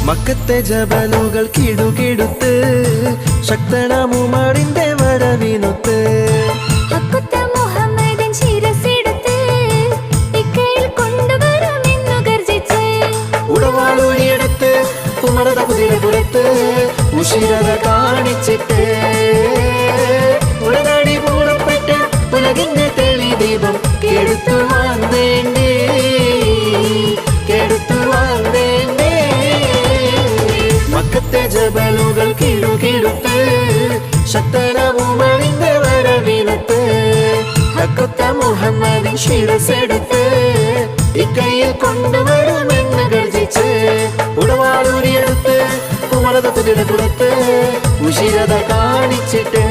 മക്കത്തെ ജബലുകൾ കിടുകിടുത്ത് ശക്തനാം ഉമറിന്റെ വരവിനൊത്ത് ഹക്കുത്ത മുഹമ്മദൻ ശിരസെടുത്ത് ഇക്കയിൽ കൊണ്ടുവരുമെന്നു ഗർജിച്ച് ഉടവാളൂരിയെടുത്ത് ഉമറത കുതിരപുരത്ത് ഉശിരത കാണിച്ചിട്ട് ഉടനടി പുറപ്പെട്ട് ഉലകിന്റെ തെളി ദീപം കെടുത്തുവാൻ വേണ്ടി മക്കത്തെ ജബലുകൾ കിടുകിടുത്ത് ശക്തനാം ഉമറിന്റെ വരവിനൊത്ത് ഹക്കുത്ത മുഹമ്മദിൻ ശിരസെടുത്ത് ഇക്കയിൽ കൊണ്ടുവരുമെന്ന് ഗർജിച്ച് ഉടവാളൂരിയെടുത്ത് ഉമറത കുതിരപുരത്ത് ഉശിരത കാണിച്ചിട്ട്